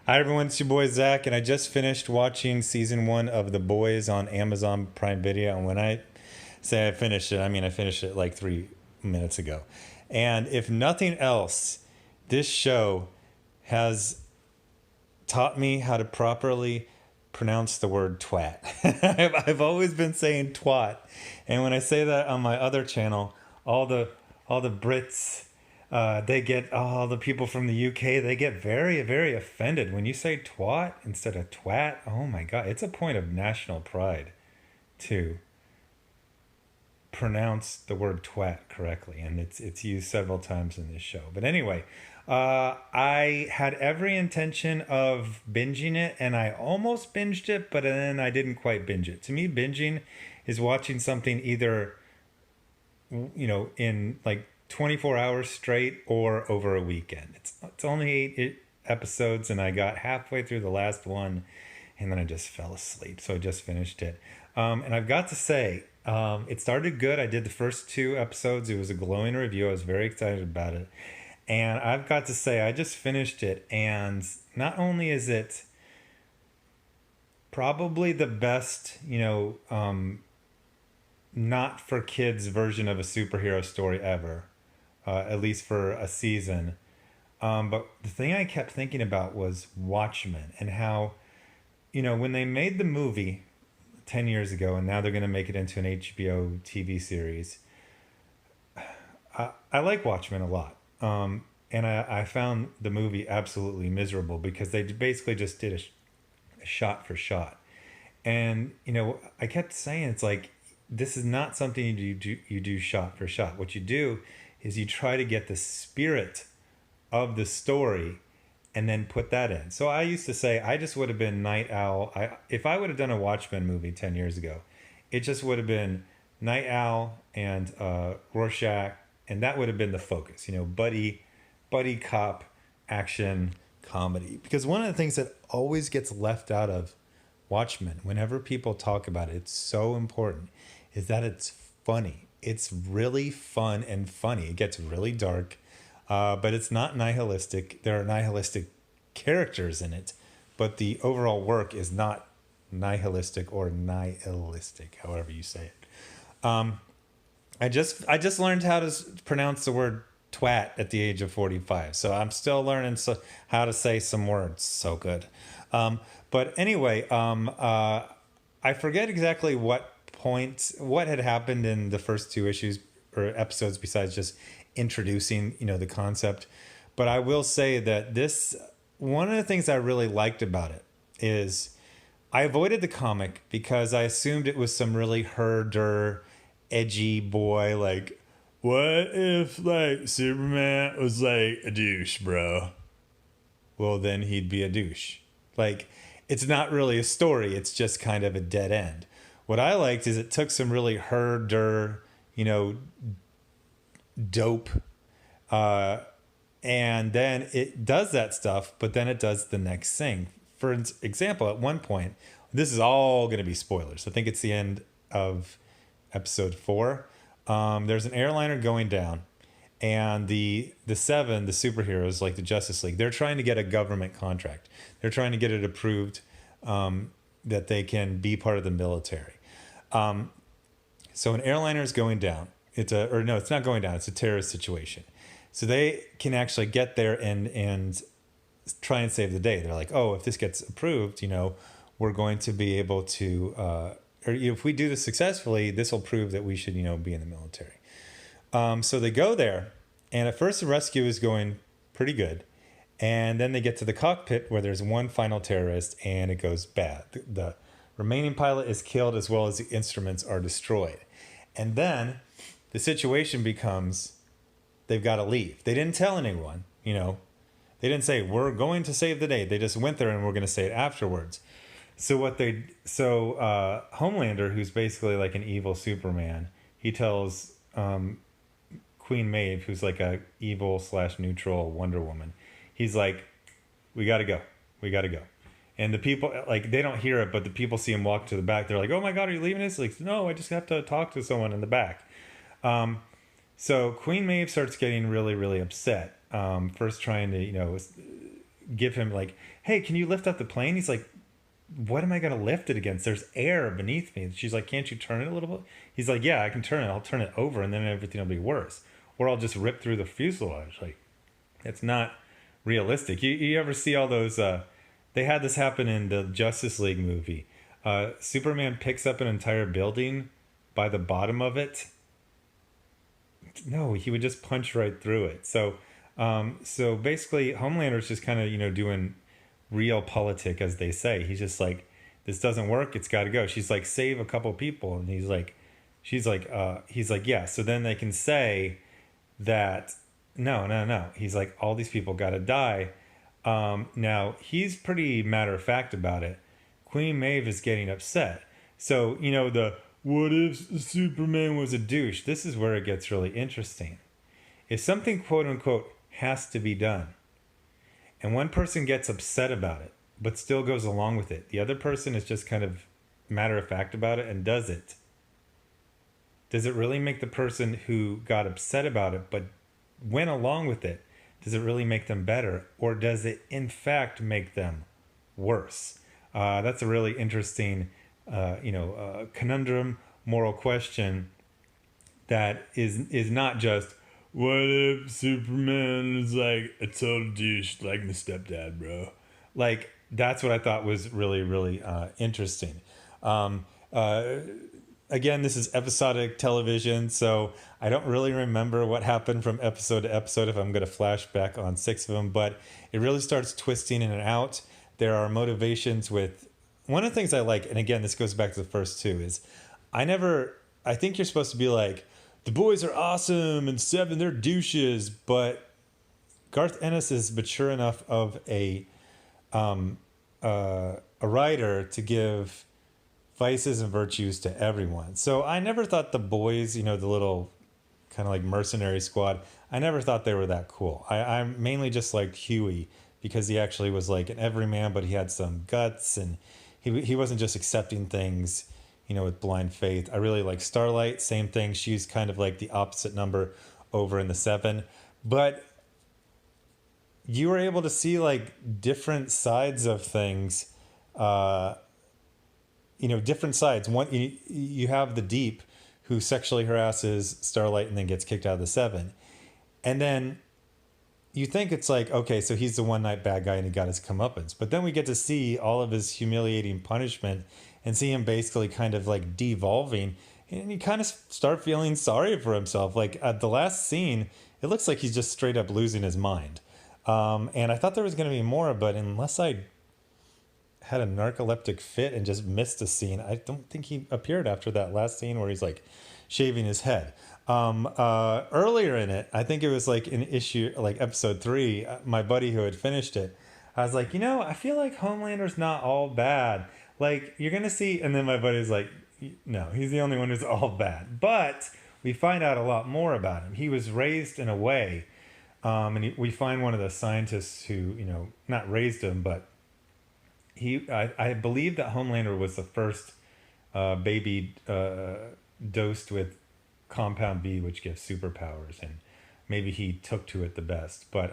Hi everyone, it's your boy Zach, and I just finished watching season 1 of The Boys on Amazon Prime Video. And when I say I finished it, I mean I finished it like 3 minutes ago. And if nothing else, this show has taught me how to properly pronounce the word twat. I've always been saying twat, and when I say that on my other channel, all the all the Brits, they get all the people from the UK. They get very very offended when you say twat instead of twat. Oh my god, it's a point of national pride to pronounce the word twat correctly, and it's used several times in this show. But anyway, I had every intention of binging it, and I almost binged it, but then I didn't quite binge it. To me, binging is watching something either in like 24 hours straight or over a weekend. It's only eight episodes, and I got halfway through the last one, and then I just fell asleep. So I just finished it. And I've got to say, it started good. I did the first 2 episodes. It was a glowing review. I was very excited about it. And I've got to say, I just finished it. And not only is it probably the best, not for kids version of a superhero story ever, at least for a season. But the thing I kept thinking about was Watchmen and how, when they made the movie 10 years ago and now they're going to make it into an HBO TV series, I like Watchmen a lot. And I found the movie absolutely miserable because they basically just did a shot for shot. And, I kept saying, it's like, this is not something you do shot for shot. What you do is you try to get the spirit of the story and then put that in. So I used to say I just would have been Night Owl. If I would have done a Watchmen movie 10 years ago, it just would have been Night Owl and Rorschach, and that would have been the focus. Buddy cop action comedy. Because one of the things that always gets left out of Watchmen, whenever people talk about it, it's so important, is that it's funny. It's really fun and funny. It gets really dark, but it's not nihilistic. There are nihilistic characters in it, but the overall work is not nihilistic or nihilistic, however you say it. I just learned how to pronounce the word twat at the age of 45, so I'm still learning how to say some words. So good. But anyway, I forget exactly what had happened in the first 2 issues or episodes besides just introducing, the concept. But I will say that one of the things I really liked about it is I avoided the comic because I assumed it was some really herder, edgy boy, like, what if like Superman was like a douche, bro? Well, then he'd be a douche. Like, it's not really a story. It's just kind of a dead end. What I liked is it took some really herder, dope, and then it does that stuff, but then it does the next thing. For example, at one point, this is all going to be spoilers. I think it's the end of episode 4. There's an airliner going down, and the seven, the superheroes like the Justice League, they're trying to get a government contract. They're trying to get it approved that they can be part of the military. So an airliner is going down. It's not going down. It's a terrorist situation. So they can actually get there and try and save the day. They're like, oh, if this gets approved, we're going to be able to, or if we do this successfully, this will prove that we should, be in the military. So they go there, and at first the rescue is going pretty good. And then they get to the cockpit where there's one final terrorist, and it goes bad. The remaining pilot is killed as well as the instruments are destroyed. And then the situation becomes they've got to leave. They didn't tell anyone, They didn't say, we're going to save the day. They just went there and we're going to say it afterwards. So Homelander, who's basically like an evil Superman, he tells Queen Maeve, who's like a evil / neutral Wonder Woman, he's like, we got to go. And the people, like, they don't hear it, but the people see him walk to the back. They're like, oh my God, are you leaving us? Like, no, I just have to talk to someone in the back. So Queen Maeve starts getting really, really upset. First trying to, give him like, hey, can you lift up the plane? He's like, what am I going to lift it against? There's air beneath me. She's like, can't you turn it a little bit? He's like, yeah, I can turn it. I'll turn it over and then everything will be worse. Or I'll just rip through the fuselage. Like, it's not realistic. You ever see all those? They had this happen in the Justice League movie. Superman picks up an entire building by the bottom of it. No, he would just punch right through it. So basically, Homelander's just kind of doing real politic, as they say. He's just like, this doesn't work. It's got to go. She's like, save a couple people, and he's like, yeah. So then they can say that no. He's like, all these people got to die. Now he's pretty matter of fact about it. Queen Maeve is getting upset. So the what if Superman was a douche? This is where it gets really interesting. If something quote unquote has to be done, and one person gets upset about it, but still goes along with it, the other person is just kind of matter of fact about it and does it. Does it really make the person who got upset about it but went along with it, does it really make them better? Or does it in fact make them worse? That's a really interesting conundrum, moral question that is not just, what if Superman is like a total douche like my stepdad, bro? Like, that's what I thought was really, really interesting. Again, this is episodic television, so I don't really remember what happened from episode to episode if I'm going to flash back on 6 of them, but it really starts twisting in and out. There are motivations with... One of the things I like, and again, this goes back to the first two, is I think you're supposed to be like, the boys are awesome and 7, they're douches, but Garth Ennis is mature enough of a writer to give vices and virtues to everyone. So I never thought the boys, the little kind of like mercenary squad, I never thought they were that cool. I mainly just liked Huey because he actually was like an everyman, but he had some guts and he wasn't just accepting things, with blind faith. I really like Starlight, same thing. She's kind of like the opposite number over in the 7. But you were able to see like different sides of things, different sides. One, you have the Deep, who sexually harasses Starlight and then gets kicked out of the 7. And then you think it's like, okay, so he's the one night bad guy and he got his comeuppance. But then we get to see all of his humiliating punishment and see him basically kind of like devolving. And you kind of start feeling sorry for himself. Like at the last scene, it looks like he's just straight up losing his mind. And I thought there was going to be more, but unless I had a narcoleptic fit and just missed a scene, I don't think he appeared after that last scene where he's like shaving his head. Earlier in it, I think it was like in issue, like episode 3, my buddy who had finished it, I was like, I feel like Homelander's not all bad. Like, you're going to see, and then my buddy's like, no, he's the only one who's all bad. But we find out a lot more about him. He was raised in a way, and we find one of the scientists who, not raised him, but I believe that Homelander was the first baby dosed with compound B, which gives superpowers, and maybe he took to it the best. But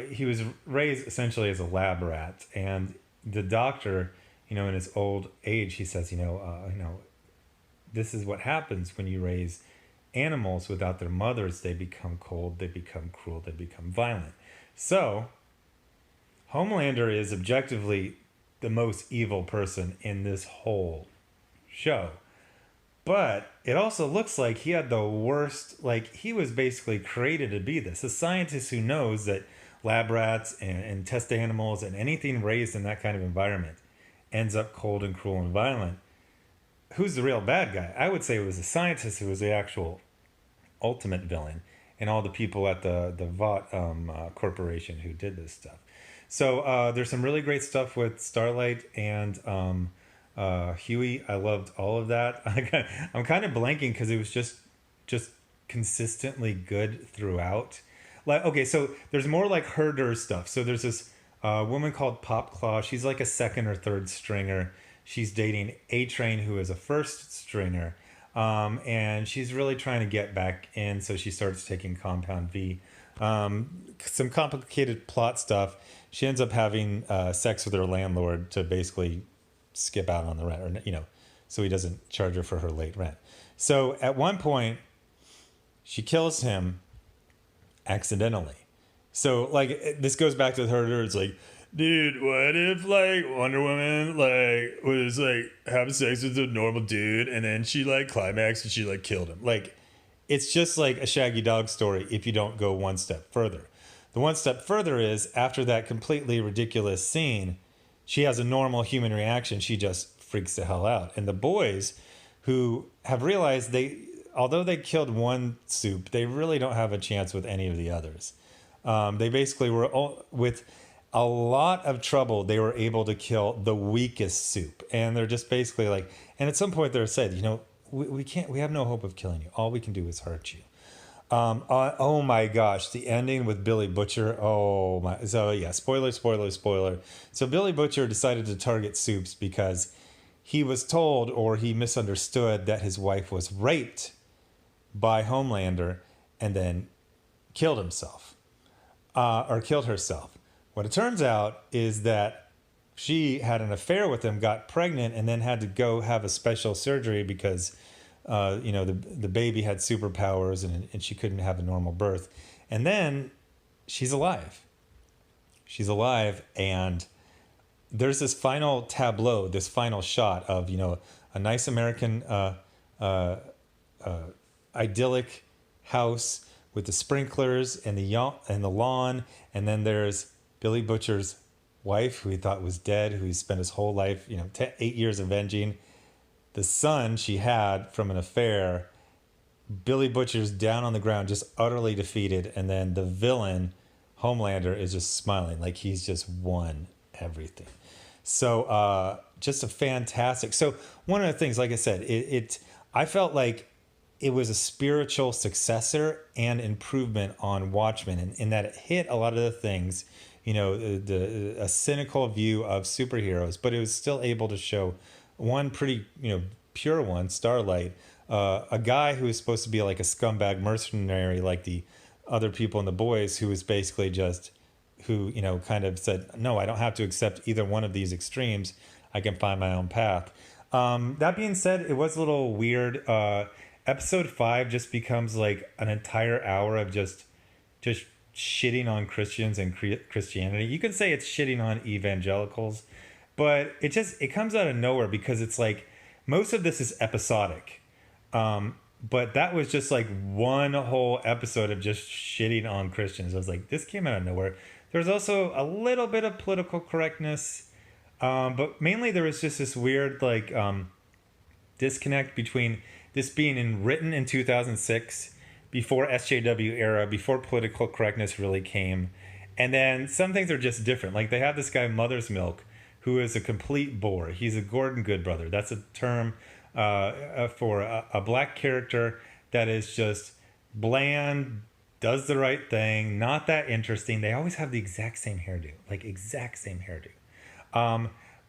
he was raised essentially as a lab rat, and the doctor, in his old age, he says, this is what happens when you raise animals without their mothers. They become cold, they become cruel, they become violent. So Homelander is objectively the most evil person in this whole show. But it also looks like he had the worst, like he was basically created to be this. A scientist who knows that lab rats and test animals and anything raised in that kind of environment ends up cold and cruel and violent. Who's the real bad guy? I would say it was the scientist who was the actual ultimate villain, and all the people at the Vought corporation who did this stuff. So there's some really great stuff with Starlight and Huey. I loved all of that. I'm kind of blanking because it was just consistently good throughout. Like, okay, so there's more like herder stuff. So there's this woman called Popclaw. She's like a second or third stringer. She's dating A-Train, who is a first stringer. And she's really trying to get back in. So she starts taking Compound V Some complicated plot stuff. She ends up having sex with her landlord to basically skip out on the rent, or so he doesn't charge her for her late rent. So at one point, she kills him accidentally. So like this goes back to her. It's like, dude, what if like Wonder Woman like was like having sex with a normal dude and then she like climaxed and she like killed him? Like, it's just like a Shaggy Dog story if you don't go one step further. The one step further is after that completely ridiculous scene, she has a normal human reaction. She just freaks the hell out. And the boys who have realized although they killed one soup, they really don't have a chance with any of the others. They basically were with a lot of trouble. They were able to kill the weakest soup, and they're just basically like. And at some point, they're said, we can't. We have no hope of killing you. All we can do is hurt you. Oh my gosh, the ending with Billy Butcher. Oh my. So yeah, spoiler. So Billy Butcher decided to target soups because he was told or he misunderstood that his wife was raped by Homelander and then killed himself or killed herself. What it turns out is that she had an affair with him, got pregnant, and then had to go have a special surgery because, the baby had superpowers and she couldn't have a normal birth. And then she's alive. She's alive, and there's this final tableau, this final shot of, a nice American idyllic house with the sprinklers and the lawn, and then there's Billy Butcher's wife, who he thought was dead, who he spent his whole life, 8 years avenging. The son she had from an affair. Billy Butcher's down on the ground, just utterly defeated, and then the villain, Homelander, is just smiling like he's just won everything. So just a fantastic. So one of the things, like I said, I felt like it was a spiritual successor and improvement on Watchmen, in that it hit a lot of the things, a cynical view of superheroes, but it was still able to show one pretty, pure one, Starlight, a guy who was supposed to be like a scumbag mercenary, like the other people in the boys, who was basically just, who, kind of said, no, I don't have to accept either one of these extremes. I can find my own path. That being said, it was a little weird. Episode 5 just becomes like an entire hour of just shitting on Christians and Christianity. You could say it's shitting on evangelicals, but it comes out of nowhere because it's like most of this is episodic. But that was just like one whole episode of just shitting on Christians. I was like, this came out of nowhere. There's also a little bit of political correctness, but mainly there was just this weird disconnect between this being written in 2006, before SJW era, before political correctness really came. And then some things are just different. Like they have this guy, Mother's Milk, who is a complete bore. He's a Gordon Goodbrother. That's a term for a black character that is just bland, does the right thing, not that interesting. They always have the exact same hairdo,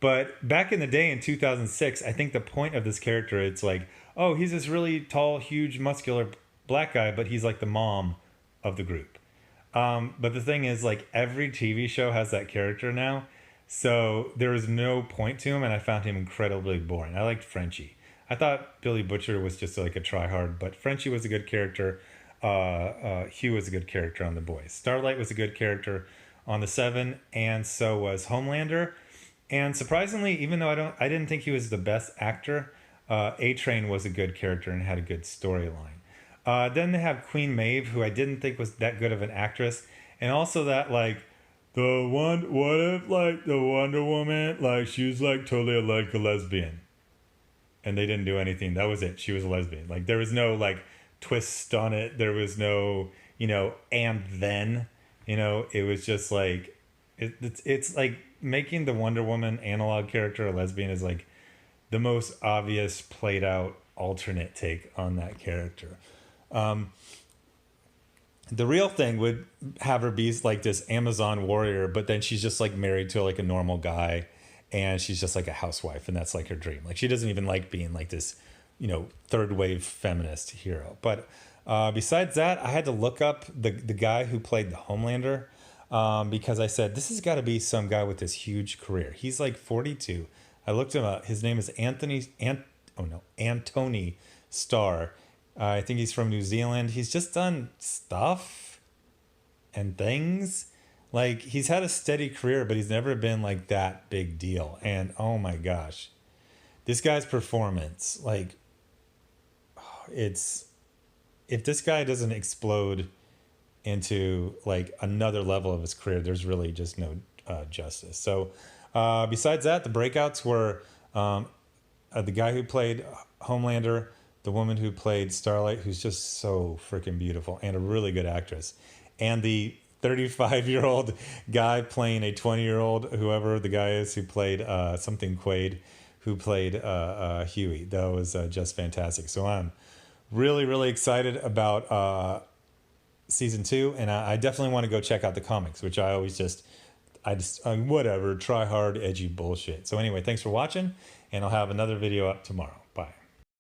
But back in the day in 2006, I think the point of this character, it's like, oh, he's this really tall, huge, muscular black guy, but he's like the mom of the group. But the thing is, like, every TV show has that character now. So there was no point to him, and I found him incredibly boring. I liked Frenchie. I thought Billy Butcher was just like a tryhard, but Frenchie was a good character. Hugh was a good character on The Boys. Starlight was a good character on The Seven, and so was Homelander. And surprisingly, even though I didn't think he was the best actor, A-Train was a good character and had a good storyline. Then they have Queen Maeve, who I didn't think was that good of an actress, and also that what if like the Wonder Woman, like she was like totally like a lesbian, and they didn't do anything. That was it. She was a lesbian. Like there was no like twist on it. There was no and then it was just like it's like making the Wonder Woman analog character a lesbian is like the most obvious played out alternate take on that character. The real thing would have her be like this Amazon warrior, but then she's just like married to like a normal guy, and she's just like a housewife, and that's like her dream. Like she doesn't even like being like this, third wave feminist hero. But Besides that, I had to look up the guy who played the Homelander, because I said this has got to be some guy with this huge career. He's like 42. I looked him up. His name is Anthony Starr. I think he's from New Zealand. He's just done stuff and things. Like, he's had a steady career, but he's never been like that big deal. And oh my gosh, this guy's performance, like, it's, if this guy doesn't explode into like another level of his career, there's really just no justice. So besides that, the breakouts were the guy who played Homelander, the woman who played Starlight, who's just so freaking beautiful and a really good actress, and the 35-year-old guy playing a 20-year-old, whoever the guy is, who played something Quaid, who played Huey. That was just fantastic. So I'm really, really excited about season 2, and I definitely want to go check out the comics, which I always just whatever, try hard, edgy bullshit. So anyway, thanks for watching, and I'll have another video up tomorrow. Bye.